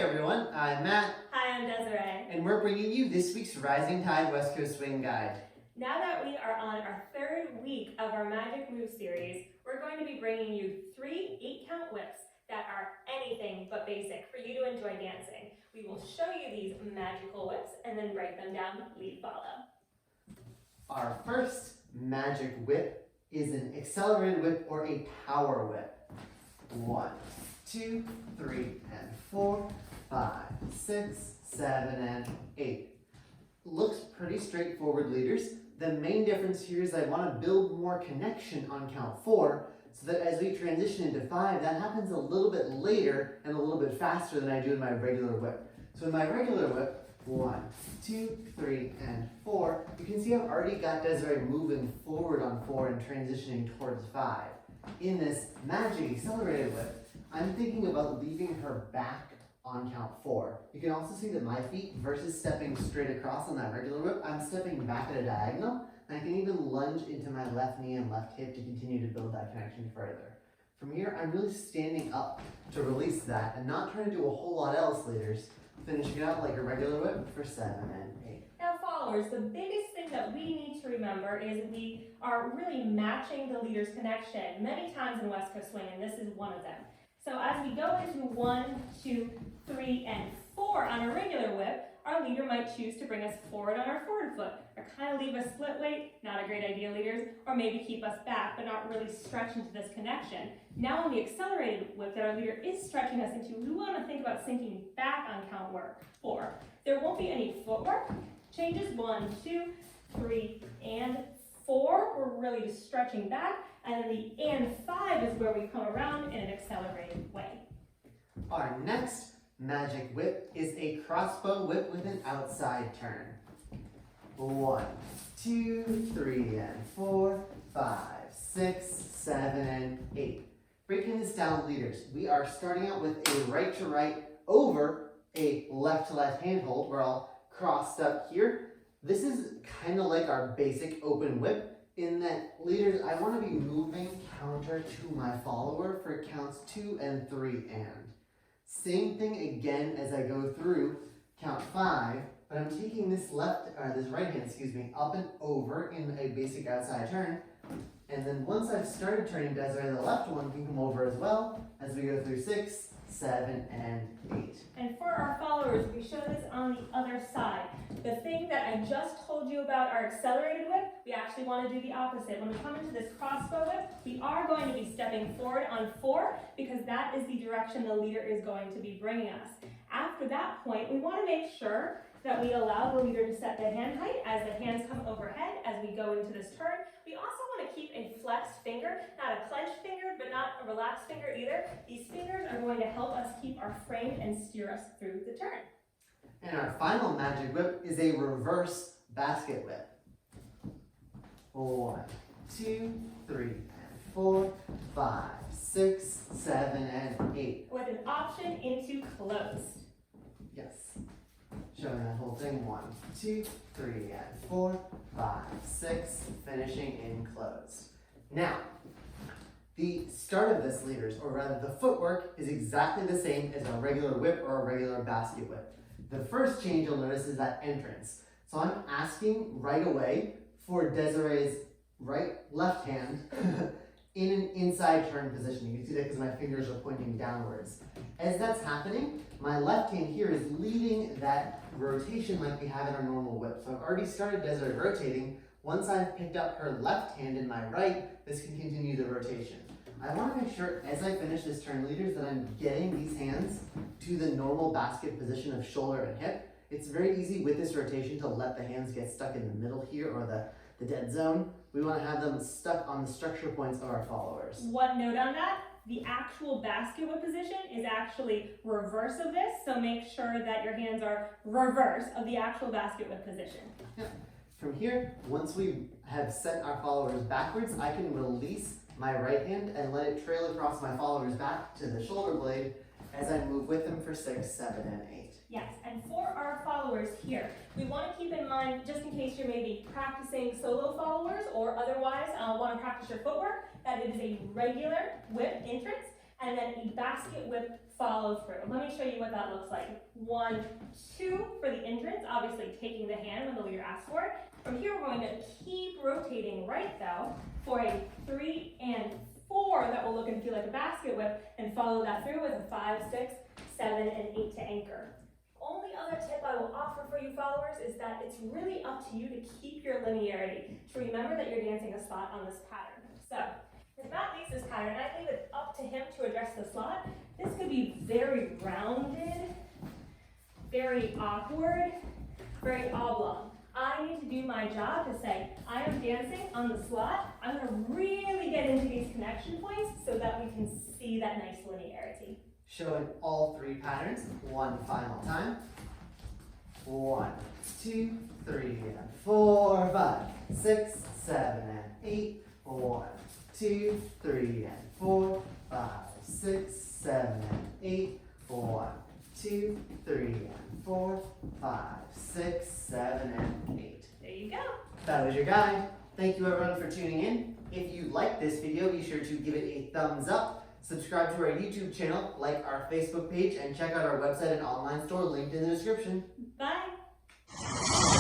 everyone, I'm Matt. Hi, I'm Desiree. And we're bringing you this week's Rising Tide West Coast Swing Guide. Now that we are on our third week of our Magic Move series, we're going to be bringing you 3 8-count whips that are anything but basic for you to enjoy dancing. We will show you these magical whips and then break them down, lead, follow. Our first magic whip is an accelerated whip or a power whip. 1, 2, 3, and 4, 5, 6, 7, and 8. Looks pretty straightforward, leaders. The main difference here is I want to build more connection on count 4 so that as we transition into 5, that happens a little bit later and a little bit faster than I do in my regular whip. So in my regular whip, 1, 2, 3, and 4, you can see I've already got Desiree moving forward on 4 and transitioning towards 5. In this magic accelerated whip, I'm thinking about leaving her back on count 4. You can also see that my feet, versus stepping straight across on that regular whip, I'm stepping back at a diagonal, and I can even lunge into my left knee and left hip to continue to build that connection further. From here, I'm really standing up to release that and not trying to do a whole lot else, leaders. Finishing it out like a regular whip for 7 and 8. Now followers, the biggest thing that we need to remember is we are really matching the leader's connection many times in West Coast Swing, and this is one of them. So as we go into 1, 2, 3, and 4 on a regular whip, our leader might choose to bring us forward on our forward foot, or kind of leave us split weight, not a great idea, leaders, or maybe keep us back, but not really stretch into this connection. Now on the accelerated whip that our leader is stretching us into, we want to think about sinking back on count 4. There won't be any footwork. Changes 1, 2, 3, and 4. We're really just stretching back. And then the and 5 is where we come around in an accelerated way. Our next magic whip is a crossbow whip with an outside turn. 1, 2, 3, and 4, 5, 6, 7, and 8. Breaking this down, leaders, we are starting out with a right to right over a left to left handhold. We're all crossed up here. This is kind of like our basic open whip in that, leaders, I want to be moving counter to my follower for counts 2 and 3 and. Same thing again as I go through count 5, but I'm taking this right hand, up and over in a basic outside turn. And then once I've started turning Desiree, the left one can come over as well as we go through 6, 7, and 8. And for our followers, we show this on the other side. The thing that I just told you about our accelerated whip, we actually want to do the opposite. When we come into this crossbow whip, we are going to be stepping forward on 4 because that is the direction the leader is going to be bringing us. After that point, we want to make sure that we allow the leader to set the hand height as the hands come overhead as we go into this turn. We also want to keep a flexed finger, not a clenched finger, but not a relaxed finger either. These fingers are going to help us keep our frame and steer us through the turn. And our final magic whip is a reverse basket whip. 1, 2, 3, and 4, 5, 6, 7, and 8. With an option into closed. Yes. Showing that whole thing. 1, 2, 3, and 4, 5, 6, finishing in closed. Now, the start of this, leaders, or rather the footwork, is exactly the same as a regular whip or a regular basket whip. The first change you'll notice is that entrance. So I'm asking right away for Desiree's left hand in an inside turn position. You can see that because my fingers are pointing downwards. As that's happening, my left hand here is leading that rotation like we have in our normal whip. So I've already started Desiree rotating. Once I've picked up her left hand in my right, this can continue the rotation. I want to make sure as I finish this turn, leaders, that I'm getting these hands to the normal basket position of shoulder and hip. It's very easy with this rotation to let the hands get stuck in the middle here or the dead zone. We want to have them stuck on the structure points of our followers. One note on that, the actual basket whip position is actually reverse of this, so make sure that your hands are reverse of the actual basket whip position. Yeah. From here, once we have sent our followers backwards, I can release my right hand and let it trail across my followers back to the shoulder blade as I move with them for 6, 7, and 8. Yes, and for our followers here, we want to keep in mind, just in case you're maybe practicing solo followers or otherwise want to practice your footwork, that it is a regular whip entrance. and then a basket whip follow through. Let me show you what that looks like. 1, 2 for the entrance, obviously taking the hand when the leader asks for it. From here, we're going to keep rotating right though for a 3 and 4 that will look and feel like a basket whip, and follow that through with a 5, 6, 7, and 8 to anchor. Only other tip I will offer for you followers is that it's really up to you to keep your linearity, to remember that you're dancing a spot on this pattern. So, if Matt leaves this pattern, I leave it up to him to address the slot. This could be very rounded, very awkward, very oblong. I need to do my job to say, I am dancing on the slot. I'm going to really get into these connection points so that we can see that nice linearity. Showing all 3 patterns one final time. 1, 2, 3, and 4, 5, 6, 7, and 8. 1, 2, 3, and 4, 5, 6, 7, and 8. 1, 2, 3, and 4, 5, 6, 7, and 8. There you go. That was your guide. Thank you everyone for tuning in. If you like this video, be sure to give it a thumbs up. Subscribe to our YouTube channel, like our Facebook page, and check out our website and online store linked in the description. Bye.